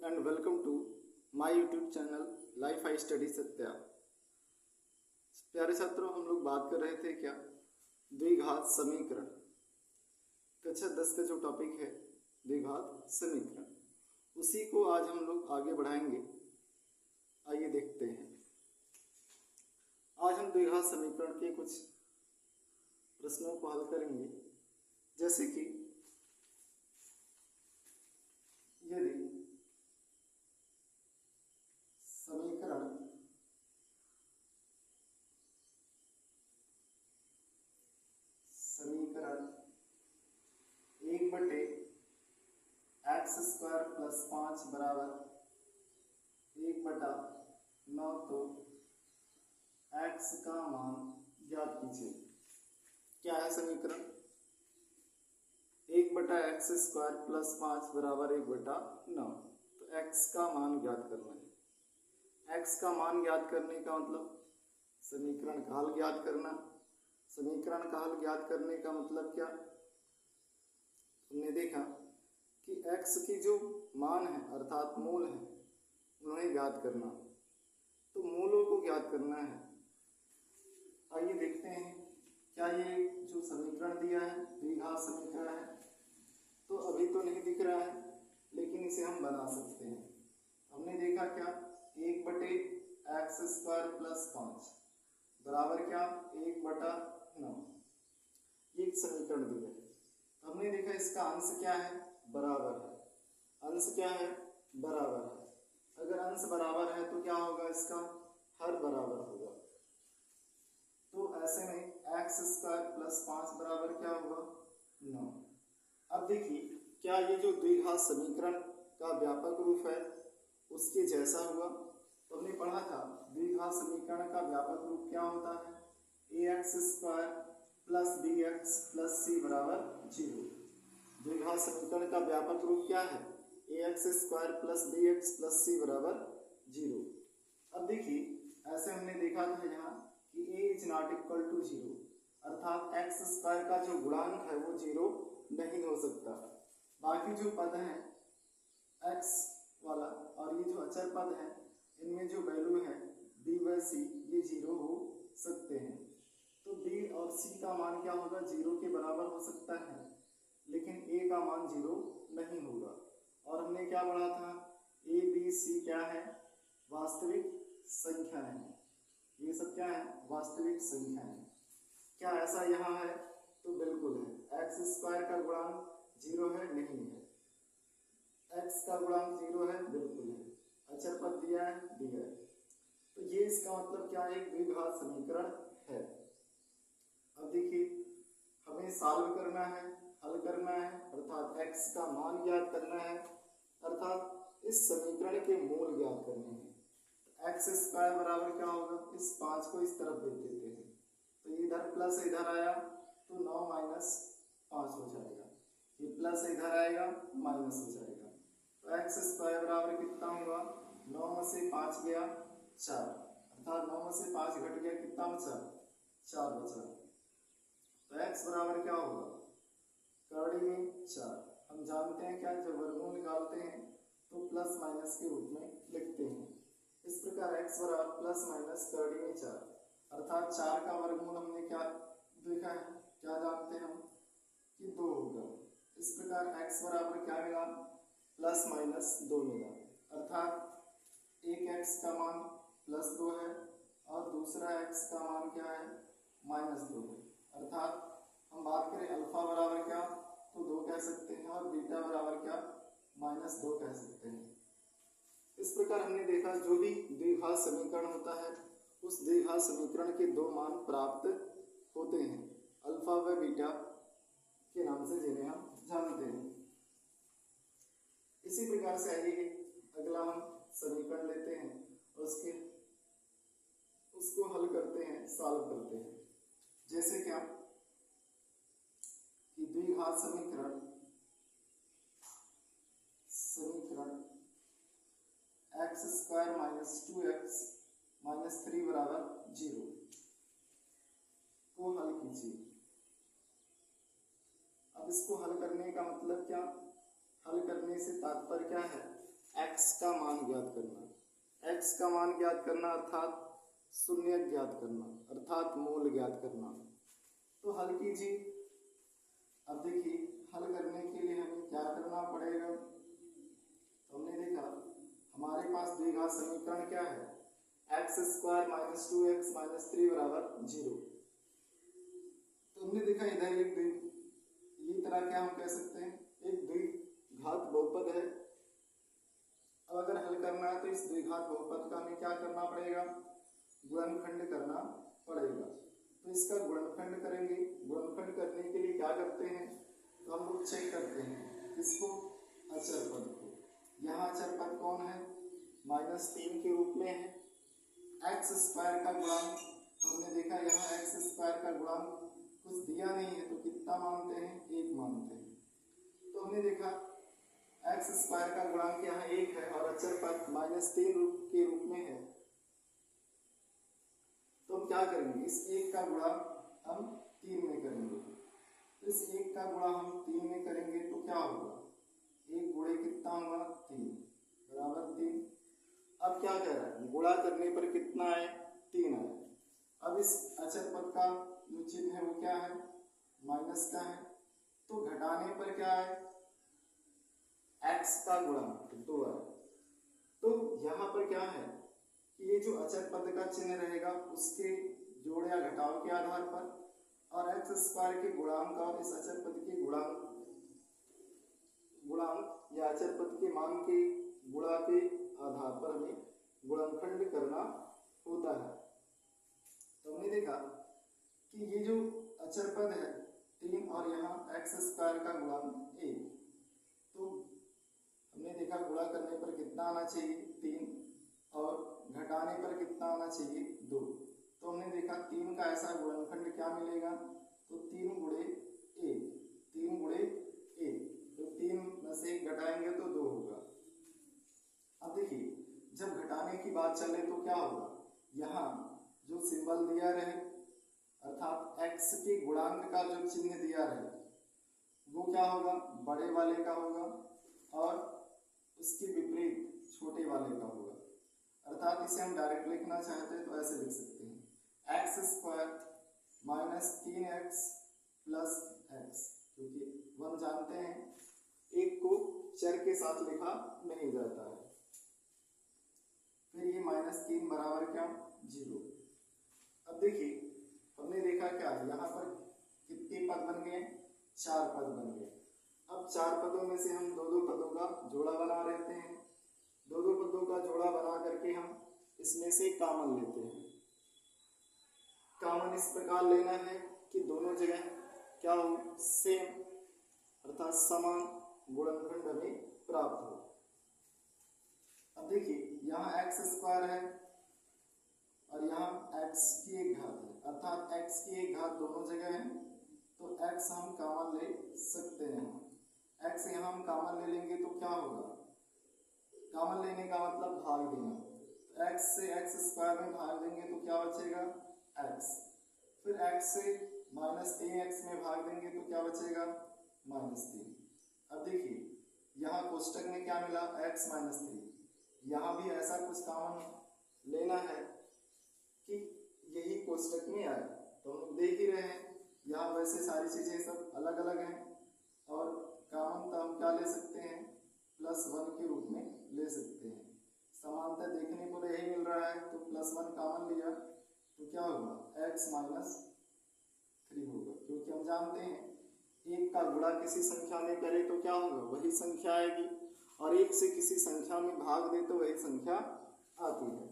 and welcome to my YouTube channel life I study Satya. प्यारे छात्रों, हम लोग बात कर रहे थे क्या द्विघात समीकरण। कक्षा 10 का जो टॉपिक है द्विघात समीकरण, उसी को आज हम लोग आगे बढ़ाएंगे। आइए देखते हैं। आज हम द्विघात समीकरण के कुछ प्रश्नों को हल करेंगे, जैसे कि यदि समीकरण 1/x² + 5 बराबर 1/9, तो x का मान ज्ञात कीजिए। क्या है समीकरण? 1/x² + 5 बराबर 1/9, तो x का मान ज्ञात करना है। x का मान ज्ञात करने का मतलब समीकरण का हल ज्ञात करना। समीकरण का हल ज्ञात करने का मतलब क्या? हमने देखा कि x की जो मान है अर्थात मूल है, उन्हें ज्ञात करना, तो मूलों को ज्ञात करना है। आइए देखते हैं, क्या ये जो समीकरण दिया है द्विघात समीकरण है? तो अभी तो नहीं दिख रहा है, लेकिन इसे हम बना सकते हैं। हमने देखा क्या 1/x² + 5 बराबर क्या 1/9, ये समीकरण दिया है। हमने देखा इसका अंश क्या है? बराबर है। अंश क्या है? बराबर है। अगर अंश बराबर है तो क्या होगा? इसका हर बराबर होगा। तो ऐसे में x² + 5 बराबर क्या होगा? 9। अब देखिए, क्या ये जो द्विघात समीकरण का व्यापक रूप है उसके जैसा हुआ? तो हमने पढ़ा था द्विघात समीकरण का व्यापक रूप क्या होता है? ax² + bx + c बराबर 0। द्विघात समीकरण का व्यापक रूप क्या है? ax² + bx + c बराबर 0। अब देखिए, ऐसे हमने देखा था यहाँ कि a ≠ 0, अर्थात x² का जो गुणांक है वो 0 नहीं हो सकता। बाकी जो पद हैं x वाला और ये जो अचर पद है, इनमें जो वैल्यू है b/c, ये 0 हो सकते हैं। तो b और c का मान क्या होगा? 0 के बराबर हो सकता है, लेकिन a का मान 0 नहीं होगा। और हमने क्या पढ़ा था? a, b, c क्या है? वास्तविक संख्याएं हैं। ये सब क्या है? वास्तविक संख्याएं। क्या ऐसा यहाँ है? तो बिल्कुल है। x² का गुणांक 0 है? नहीं है। x का गुणांक 0 है? बिल्कुल है। अचर पद दिया है? दिया है। तो ये इसका मतलब क्या है? एक द्विघात समीकरण है। अब देखिए, हमें सॉल्व करना है, हल करना है, अर्थात x का मान ज्ञात करना है, अर्थात इस समीकरण के मूल ज्ञात करने हैं। x² बराबर क्या होगा? इस 5 को इस तरफ भेज देते हैं, तो इधर प्लस इधर आया तो 9 - 5 हो जाएगा। ये प्लस इधर आएगा माइनस हो जाएगा। तो x² बराबर कितना होगा? 9 में से 5 गया 4, अर्थात 9 में से 5 घट गया, कितना बचा? 4 बचा। तो x बराबर क्या होगा? करड़ी में 4। हम जानते हैं क्या, जब वर्गमूल निकालते हैं तो प्लस माइनस के रूप में लिखते हैं। इस प्रकार x बराबर प्लस माइनस करड़ी में 4, अर्थात 4 का वर्गमूल हमने क्या देखा है, क्या जानते हैं हम कि 2 होगा। इस प्रकार x बराबर क्या मिला? ±2 मिला, अर्थात एक x का मान +2 है और दूसरा x का मान क्या है? -2 है। अर्थात हम बात करें अल्फा बराबर क्या, तो 2 कह सकते हैं, और बीटा बराबर क्या? -2 कह सकते हैं। इस प्रकार हमने देखा जो भी द्विघात समीकरण होता है उस द्विघात समीकरण के 2 मान प्राप्त होते हैं, अल्फा व बीटा के नाम से, जिन्हें हम जानते हैं। इसी प्रकार से आइए अगला हम समीकरण लेते हैं और उसको हल करते हैं, सॉल्व करते हैं। जैसे क्या कि द्विघात समीकरण x² - 2x - 3 बराबर 0 को हल कीजिए। अब इसको हल करने का मतलब क्या? हल करने से तात्पर्य क्या है x का मान ज्ञात करना, x का मान ज्ञात करना अर्थात शून्य ज्ञात करना, अर्थात मूल ज्ञात करना। तो हल कीजिए। अब देखिए हल करने के लिए हमें क्या करना पड़ेगा। तो हमने देखा हमारे पास द्विघात समीकरण क्या है, x square minus 2x minus 3 बराबर 0। तो हमने देखा इधर एक ये तरह क्या हम कह सकते हैं, एक द्विघात बहुपद है। अब अगर हल करना है तो इस द्विघात बहुपद का हमें क्या करना पड़ेगा, गुणनखंड करना पड़ेगा। तो इसका गुणनखंड करेंगे। गुणनखंड करने के लिए क्या करते हैं, तो हम लोग चेक करते हैं इसको, अचर पद को। यहाँ अचर पद कौन है, -3 के रूप में है। एक्स स्क्वायर का गुणांक हमने देखा, यहाँ एक्स स्क्वायर का गुणांक कुछ दिया नहीं है तो कितना मानते हैं, 1 मानते हैं। तो हमने देखा एक्स स्क्वायर का गुणांक यहाँ 1 है और अचर पद -3 के रूप में है। तो हम क्या करेंगे, इस 1 का गुणा हम 3 में करेंगे। तो इस 1 का गुणा हम 3 में करेंगे तो क्या होगा, 1 गुणे कितना होगा, 3 बराबर 3। अब क्या कह रहा है, गुणा करने पर कितना है, 3 है। अब इस अचर पद का जो चिन्ह है वो क्या है, माइनस का है। तो घटाने पर क्या है, x का गुणांक 2 है। तो यहाँ पर क्या है कि ये जो अचर पद का चिन्ह रहेगा उसके जोड़ या घटाव के आधार पर, और एक्स स्क्वायर के गुणांक और इस अचर पद के गुणांक या अचर पद के मान के गुणा के आधार पर हमें गुणनखंड करना होता है। तो हमने देखा कि ये जो अचर पद है 3 और यहाँ एक्स स्क्वायर का गुणांक 1, तो हमने देखा गुणा करने पर कितना आना चाहिए, 3, और घटाने पर कितना आना चाहिए, 2। तो हमने देखा 3 का ऐसा गुणनखंड क्या मिलेगा, तो 3 गुणे 1, 3 गुणे 1, तो 3 में से 1 घटाएंगे तो 2 होगा। अब देखिए जब घटाने की बात चले तो क्या होगा, यहाँ जो सिंबल दिया रहे अर्थात x के गुणांक का जो चिन्ह दिया रहे वो क्या होगा, बड़े वाले का होगा, और उसके विपरीत छोटे वाले का होगा। अर्थात इसे हम डायरेक्ट लिखना चाहते हैं तो ऐसे लिख सकते हैं, x square minus 3x plus x, क्योंकि 1 जानते हैं 1 को चर के साथ लिखा नहीं जाता है। फिर ये -3 बराबर क्या, 0। अब देखिए हमने देखा क्या, यहाँ पर कितने पद बन गए, 4 पद बन गए। अब 4 पदों में से हम 2-2 पदों का जोड़ा बना लेते हैं। 2-2 पदों का जोड़ा बना करके हम इसमें से कॉमन लेते हैं। कॉमन इस प्रकार लेना है कि दोनों जगह क्या हो, सेम, अर्थात समान गुणनखंड हमें प्राप्त हो। अब देखिए यहाँ एक्स स्क्वायर है और यहाँ x की एक घात है, अर्थात x की एक घात दोनों जगह है, तो x हम कॉमन ले सकते हैं। x यहाँ हम कॉमन ले लेंगे तो क्या होगा, कॉमन लेने का मतलब भाग देना। x से x स्क्वायर में भाग देंगे तो क्या बचेगा, x। फिर x से -3x में भाग देंगे तो क्या बचेगा, -3। अब देखिए यहाँ कोष्टक में क्या मिला, x -3। यहाँ भी ऐसा कुछ कॉमन लेना है कि यही कोष्टक में आए। तो हम लोग देख ही रहे हैं यहाँ वैसे सारी चीजें सब अलग अलग हैं, और कॉमन तो हम क्या ले सकते हैं, +1 के रूप में ले सकते हैं। समानता देखने को यही मिल रहा है तो +1 कॉमन लिया तो क्या होगा, x -3 होगा, क्योंकि हम जानते हैं 1 का गुणा किसी संख्या में करे तो क्या होगा, वही संख्या आएगी, और 1 से किसी संख्या में भाग दे तो वही संख्या आती है।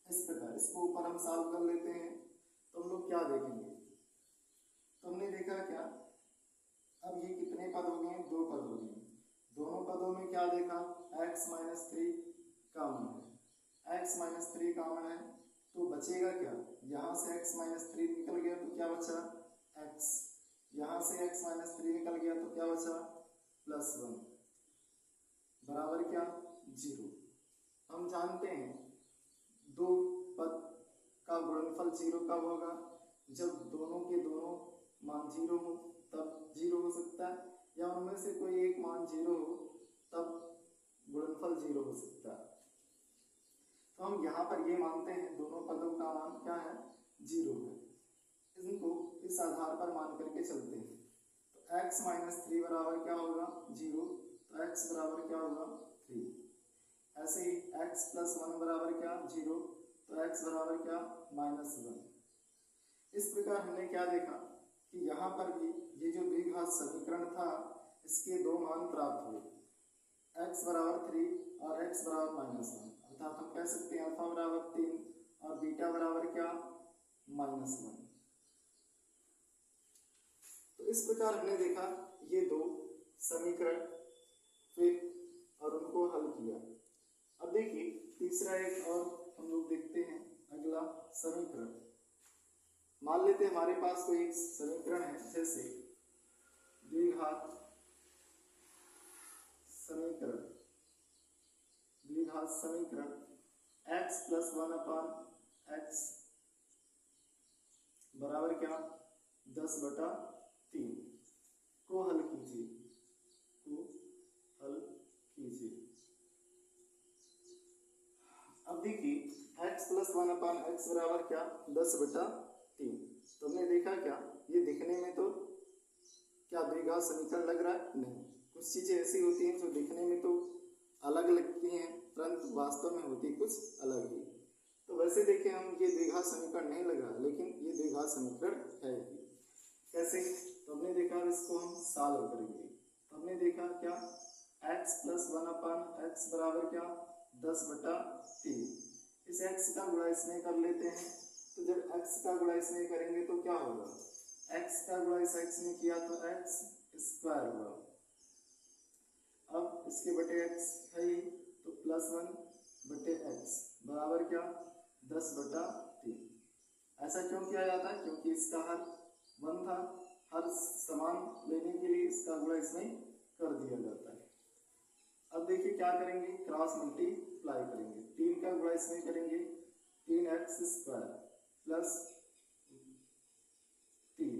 इस प्रकार इसको ऊपर हम सॉल्व कर लेते हैं तो हम लोग क्या देखेंगे, तो हमने देखा क्या, अब ये कितने पद हो गए, 2 पद हो गए। दोनों पदों में क्या देखा, x -3 कॉमन है, x -3 कॉमन है, तो बचेगा क्या, यहाँ से x -3 निकल गया तो क्या बचा, x, यहाँ से x -3 निकल गया तो क्या बचा, +1 बराबर क्या, 0। हम जानते हैं 2 पद का गुणनफल 0 कब होगा, जब दोनों के दोनों मान 0 हो तब 0 हो सकता है, या उनमें से कोई एक मान 0 हो तब गुणनफल 0 हो सकता है। तो हम यहाँ पर ये मानते हैं दोनों पदों का मान क्या है, 0 है। इनको इस आधार पर मान करके चलते हैं। तो x माइनस 3 बराबर क्या होगा, 0। तो x बराबर क्या होगा, 3। ऐसे ही x प्लस 1 बराबर क्या, 0। तो x बराबर क्या, माइनस 1। इस प्रकार हमने क्या देखा कि यहाँ पर भी ये जो द्विघात समीकरण था इसके दो मान प्राप्त हुए, x बराबर 3 और x बराबर माइनस 1। अर्थात हम कह सकते हैं अल्फा बराबर 3 और बीटा बराबर क्या, माइनस 1। तो इस प्रकार हमने देखा ये दो समीकरण फिर और उनको हल किया। अब देखिए तीसरा एक और हम लोग देखते हैं, अगला समीकरण। मान लेते हैं हमारे पास कोई एक समीकरण है, जैसे द्विघात समीकरण, द्विघात समीकरण x प्लस 1 अपान x बराबर क्या, 10/3 को हल कीजिए, को हल कीजिए। अब देखिए x प्लस 1 अपान x बराबर क्या, 10/3। तो हमने देखा क्या, ये दिखने में तो क्या द्विघात समीकरण लग रहा है, नहीं। कुछ चीजें ऐसी होती हैं जो दिखने में तो अलग लगती हैं परंतु वास्तव में होती कुछ अलग ही। तो वैसे देखें हम ये द्विघात समीकरण नहीं लग रहा, लेकिन ये द्विघात समीकरण है ही। कैसे, तो हमने देखा इसको हम सॉल्व करेंगे। तो हमने देखा क्या, x प्लस 1 अपान x बराबर क्या, 10/3। इस x का गुणा इसमें कर लेते हैं। तो जब x का गुणा इसमें करेंगे तो क्या होगा, x का गुणा इस x में किया तो x स्क्वायर हुआ। अब इसके बटे x है ही, तो प्लस 1/x बराबर क्या, 10/3। ऐसा क्यों किया जाता है, क्योंकि इसका हर 1 था, हर समान लेने के लिए इसका गुणा इसमें कर दिया जाता है। अब देखिए क्या करेंगे, क्रॉस मल्टीप्लाई करेंगे। 3 का गुणा इसमें करेंगे, 3x स्क्वायर प्लस 3।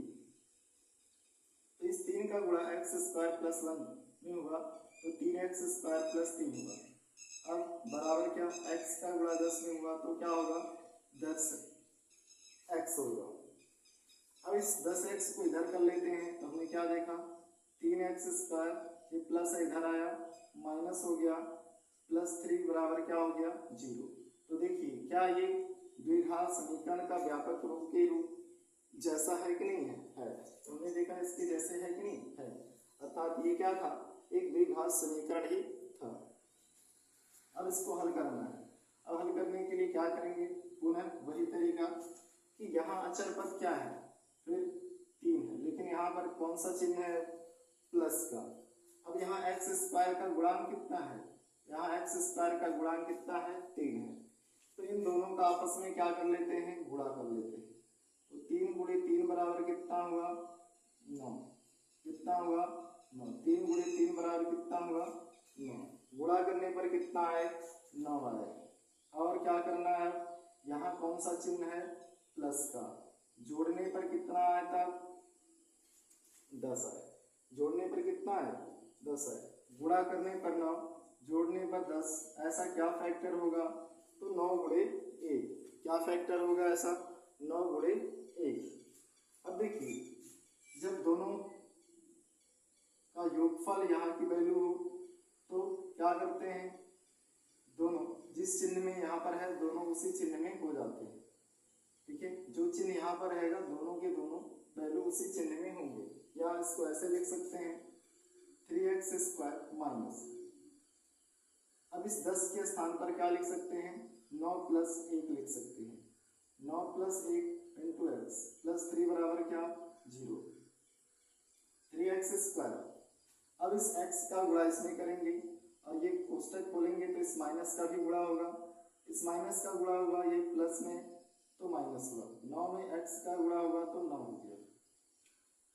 तो इस 3 का गुणा x स्क्वायर प्लस 1 में होगा तो 3x स्क्वायर प्लस 3 होगा। अब बराबर क्या, x का गुणा 10 में हुआ तो क्या होगा, 10x होगा। अब इस 10x को इधर कर लेते हैं। तो हमने क्या देखा, 3x स्क्वायर, ये प्लस इधर आया माइनस हो गया, प्लस 3 बराबर क्या हो गया, 0। तो देखिए क्या ये द्विघात समीकरण का व्यापक रूप के रूप जैसा है कि नहीं है, तो हमने देखा इसके जैसे है कि नहीं है। अर्थात ये क्या था, एक द्विघात समीकरण ही था। अब इसको हल करना है। अब हल करने के लिए क्या करेंगे, पुनः वही तरीका कि यहाँ अचर पद क्या है, फिर 3 है, लेकिन यहाँ पर कौन सा चिन्ह है, प्लस का। अब यहाँ x स्क्वायर का गुणांक कितना है, यहाँ x स्क्वायर का गुणांक कितना है, 3 है। तो इन दोनों का आपस में क्या कर लेते हैं, गुणा कर लेते हैं। तो 3 गुणे 3 बराबर कितना हुआ, 9। कितना हुआ, 9। 3 गुणे 3 बराबर कितना हुआ, 9। गुणा करने पर कितना आए, 9 आए। और क्या करना है, यहाँ कौन सा चिन्ह है, प्लस का। जोड़ने पर कितना आया था, 10 आए। जोड़ने पर कितना है, 10 आए। गुणा करने पर 9, जोड़ने पर 10। ऐसा क्या फैक्टर होगा, तो 9 गुणे 1। क्या फैक्टर होगा ऐसा, 9 गुणे 1। अब देखिए जब दोनों का योगफल यहाँ की वैल्यू हो तो क्या करते हैं, दोनों जिस चिन्ह में यहाँ पर है दोनों उसी चिन्ह में हो जाते हैं। ठीक है, जो चिन्ह यहाँ पर रहेगा दोनों के दोनों वैल्यू उसी चिन्ह में होंगे। या इसको ऐसे लिख सकते हैं, 3x स्क्वायर माइनस, अब इस 10 के स्थान पर क्या लिख सकते हैं, 9 प्लस 1 लिख सकते हैं। 9 प्लस 1 इंटू एक्स प्लस 3 बराबर क्या, 0। 3x square. अब इस x का गुणा इसमें करेंगे और ये कोष्टक खोलेंगे तो इस माइनस का भी गुणा होगा, इस माइनस का गुणा होगा, ये प्लस में तो माइनस हुआ। 9 में x का गुणा होगा तो 9 हो गया।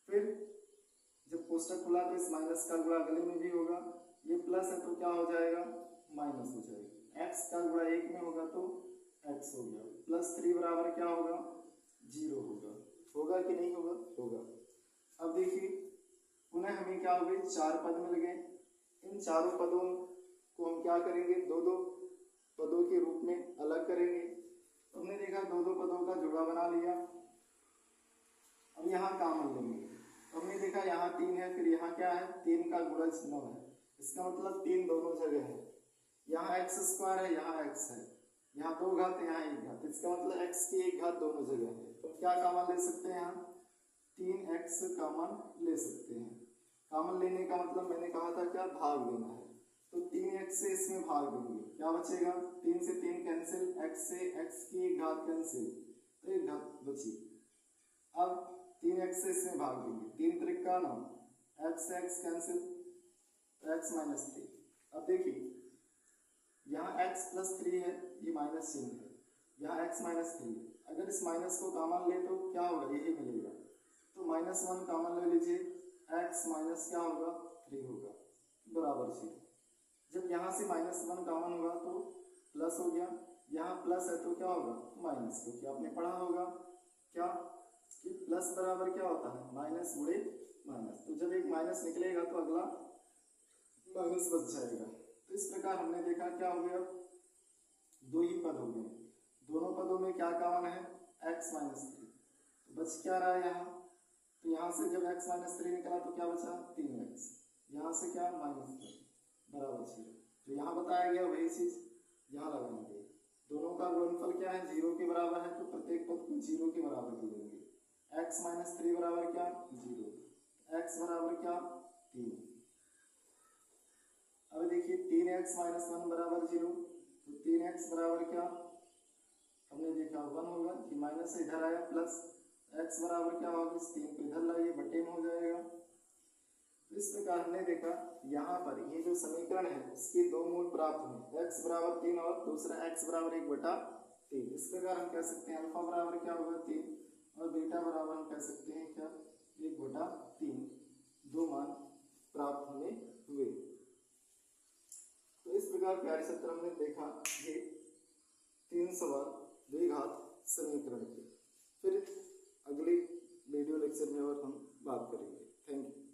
फिर जब कोष्टक खुला तो इस माइनस का गुणा गले में भी होगा, ये प्लस है तो क्या हो जाएगा, माइनस हो जाएगा। x का गुणा 1 में होगा तो x हो गया, प्लस 3 बराबर क्या होगा, 0 होगा। होगा कि नहीं होगा, होगा। अब देखिए पुनः हमें क्या हो गई, 4 पद मिल गए। इन चारों पदों को हम क्या करेंगे, दो दो पदों के रूप में अलग करेंगे। तो हमने देखा दो दो पदों का जुड़ा बना लिया। अब यहाँ कॉमन लेंगे, तो हमने देखा यहाँ 3 है, फिर यहाँ क्या है, 3 का गुणज 9 है। इसका मतलब 3 दोनों जगह है। यहाँ x स्क्वायर है, यहाँ x है, यहाँ 2 घात, यहाँ 1 घात। इसका मतलब x की 1 घात दोनों जगह है। तो क्या कॉमन ले सकते हैं, यहाँ 3x कॉमन ले सकते हैं। कॉमन लेने का मतलब मैंने कहा था क्या, भाग लेना है। तो 3x से इसमें भाग देंगे, क्या बचेगा, 3 से 3 कैंसिल, x से x की 1 घात कैंसिल, तो 1 घात बची। अब 3x से इसमें भाग देंगे, 3 त्रिक का 9, x से x कैंसिल, x माइनस 3। अब देखिए यहाँ x प्लस 3 है, ये माइनस चिन्ह है, यहाँ x माइनस 3 है। अगर इस माइनस को कॉमन ले तो क्या होगा, यही मिलेगा। तो -1 कॉमन ले लीजिए, x माइनस क्या होगा, 3 होगा, बराबर 0। जब यहाँ से -1 कॉमन होगा तो प्लस हो गया, यहाँ प्लस है तो क्या होगा, माइनस, क्योंकि आपने पढ़ा होगा क्या कि प्लस बराबर क्या होता है, माइनस गुणे माइनस। तो जब एक माइनस निकलेगा तो अगला माइनस बच जाएगा। तो इस प्रकार हमने देखा क्या हो गया, दो ही पद हो गए, दोनों पदों में क्या कॉमन है, x माइनस 3। तो बच क्या रहा है यहाँ, तो यहाँ से जब x माइनस 3 निकला तो क्या बचा, 3x, यहाँ से क्या -1 बराबर 0। तो यहाँ बताया गया वही चीज यहाँ लगाएंगे। दोनों का गुणनफल क्या है, 0 के बराबर है, तो प्रत्येक पद को 0 के बराबर कर देंगे। x माइनस 3 बराबर क्या, 0, x बराबर क्या, 3। अब देखिए 3x माइनस 1 बराबर 0, तो 3x बराबर क्या, हमने देखा 1 होगा, कि माइनस से इधर आया प्लस, x बराबर क्या होगा, इस 3 को इधर लाइए, बटे में हो जाएगा। इस प्रकार हमने देखा यहाँ पर ये जो समीकरण है इसके दो मूल प्राप्त हुए, x बराबर 3 और दूसरा x बराबर 1/3। इस प्रकार हम कह सकते हैं अल्फा बराबर क्या होगा, 3, और बीटा बराबर हम कह सकते हैं क्या, 1/3। दो मान प्राप्त हमें हुए। तो इस प्रकार प्यारे छात्र हमने देखा ये 3 सवाल द्विघात समीकरण के। फिर अगले वीडियो लेक्चर में और हम बात करेंगे। Thank you.